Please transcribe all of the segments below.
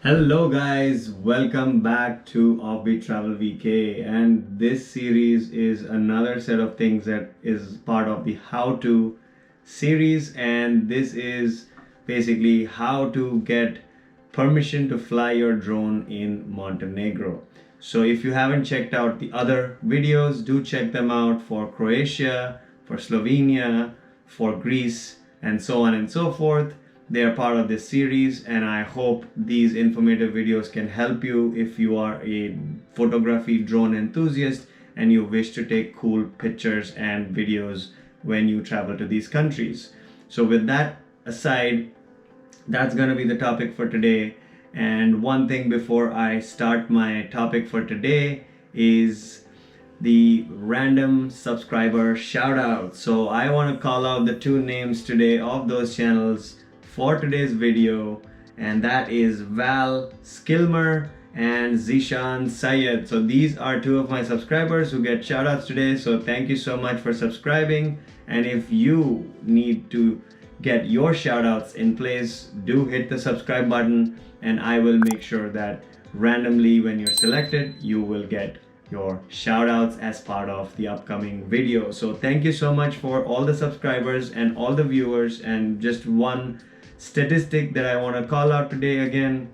Hello guys, welcome back to Offbeat Travel VK, and this series is another set of things that is part of the how to series, and this is basically how to get permission to fly your drone in Montenegro. So if you haven't checked out the other videos, do check them out for Croatia, for Slovenia, for Greece, and so on and so forth. They are part of this series, and I hope these informative videos can help you if you are a photography drone enthusiast and you wish to take cool pictures and videos when you travel to these countries. So with that aside, that's going to be the topic for today. And one thing before I start my topic for today is the random subscriber shout out. So I want to call out the two names today of those channels for today's video, and that is Val Skilmer and Zishan Sayed. So these are two of my subscribers who get shout outs today, so thank you so much for subscribing. And if you need to get your shout outs in place, do hit the subscribe button, and I will make sure that randomly when you're selected you will get your shout outs as part of the upcoming video. So thank you so much for all the subscribers and all the viewers. And just one statistic that I want to call out today again: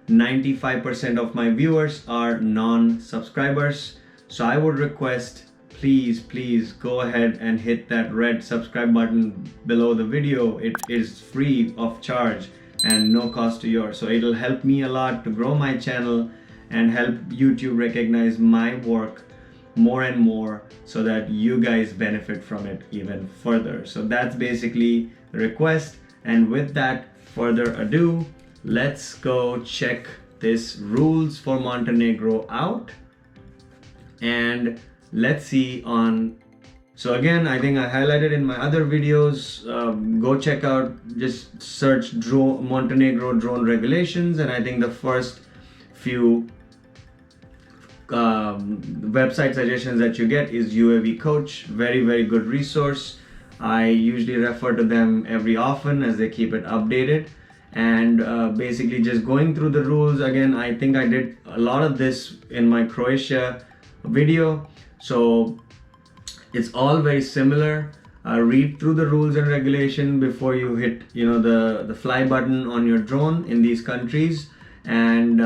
95% of my viewers are non-subscribers. So I would request, please go ahead and hit that red subscribe button below the video. It is free of charge and no cost to yours. So it'll help me a lot to grow my channel and help YouTube recognize my work more and more so that you guys benefit from it even further. So that's basically the request. And with that further ado, let's go check this rules for Montenegro out, and let's see on. So again, I think I highlighted in my other videos, go check out, just search Montenegro drone regulations, and I think the first few website suggestions that you get is UAV Coach. Very good resource. I usually refer to them every often as they keep it updated. And basically just going through the rules again. I think I did a lot of this in my Croatia video, so it's all very similar. Read through the rules and regulation before you hit the fly button on your drone in these countries. And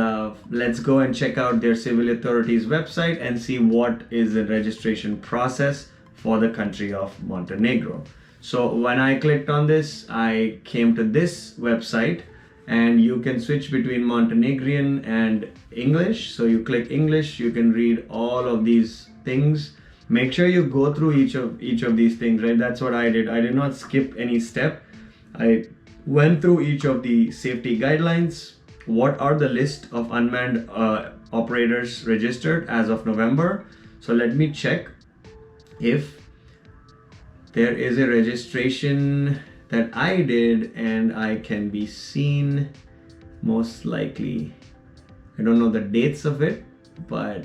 let's go and check out their civil authorities website and see what is the registration process for the country of Montenegro. So when I clicked on this, I came to this website, and you can switch between Montenegrin and English. So you click English, you can read all of these things. Make sure you go through each of these things, right? That's what I did. I did not skip any step. I went through each of the safety guidelines. What are the list of unmanned operators registered as of November? So let me check if there is a registration that I did and I can be seen. Most likely, I don't know the dates of it, but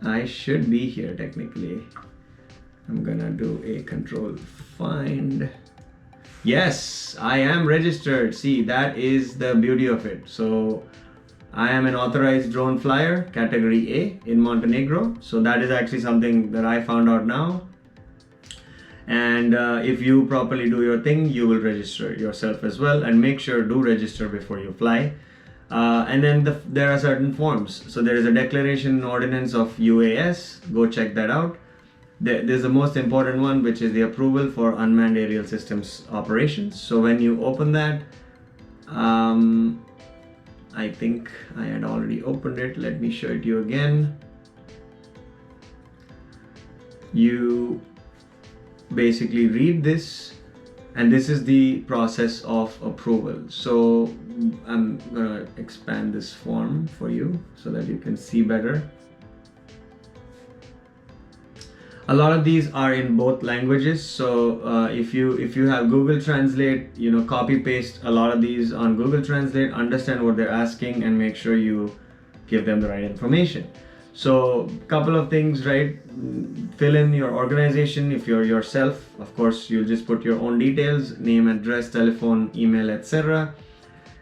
I should be here technically. I'm gonna do a control find. Yes, I am registered. See, that is the beauty of it. So I am an authorized drone flyer, category A in Montenegro. So that is actually something that I found out now. And if you properly do your thing, you will register yourself as well. And make sure do register before you fly. And then there are certain forms. So there is a declaration and ordinance of UAS. Go check that out. There's the most important one, which is the approval for unmanned aerial systems operations. So when you open that, I think I had already opened it. Let me show it to you again. You basically read this, and this is the process of approval. So I'm gonna expand this form for you so that you can see better. A lot of these are in both languages, so if you have Google Translate, copy paste a lot of these on Google Translate, understand what they're asking, and make sure you give them the right information. So couple of things, right? Fill in your organization. If you're yourself, of course, you'll just put your own details, name, address, telephone, email, etc.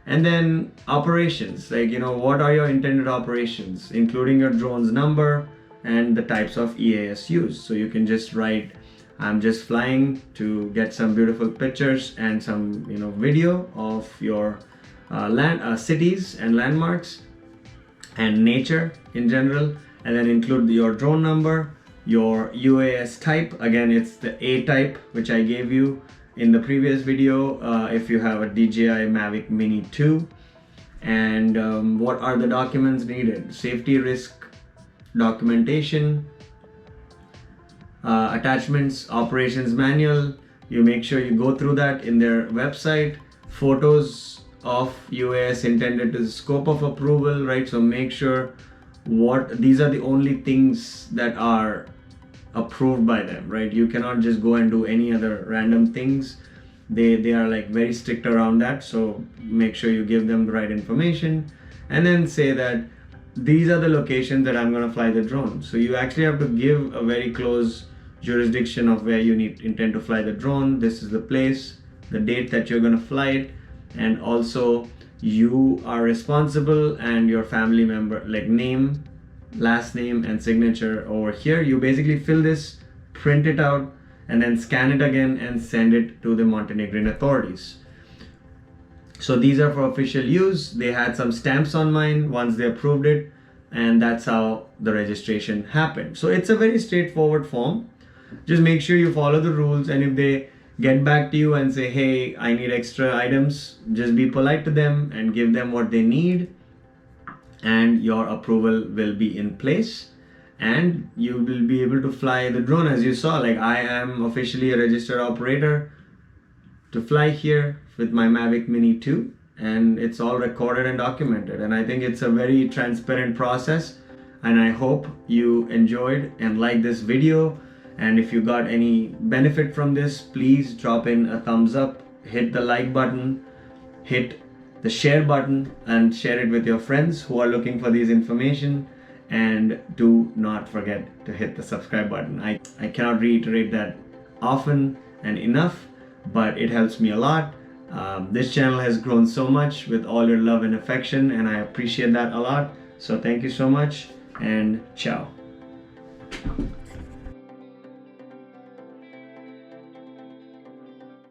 And then operations, like, what are your intended operations, including your drone's number and the types of EAS used. So you can just write, I'm just flying to get some beautiful pictures and some video of your cities and landmarks and nature in general, and then include your drone number, your UAS type. Again, it's the A type, which I gave you in the previous video if you have a DJI Mavic Mini 2. And what are the documents needed? Safety risk documentation, attachments, operations manual. You make sure you go through that in their website. Photos of UAS intended to the scope of approval, right? So make sure these are the only things that are approved by them, right? You cannot just go and do any other random things. They are like very strict around that, so make sure you give them the right information, and then say that these are the locations that I'm going to fly the drone. So you actually have to give a very close jurisdiction of where you intend to fly the drone. This is the place, the date that you're going to fly it, and also you are responsible, and your family member, like name, last name, and signature over here. You basically fill this, print it out, and then scan it again and send it to the Montenegrin authorities. So these are for official use. They had some stamps on mine once they approved it, and that's how the registration happened. So it's a very straightforward form. Just make sure you follow the rules, and if they get back to you and say, hey, I need extra items, just be polite to them and give them what they need, and your approval will be in place, and you will be able to fly the drone. As you saw, like, I am officially a registered operator to fly here with my Mavic Mini 2, and it's all recorded and documented, and I think it's a very transparent process, and I hope you enjoyed and liked this video. And if you got any benefit from this, please drop in a thumbs up, hit the like button, hit the share button, and share it with your friends who are looking for these information. And do not forget to hit the subscribe button. I cannot reiterate that often and enough, but it helps me a lot. This channel has grown so much with all your love and affection, and I appreciate that a lot. So thank you so much, and ciao.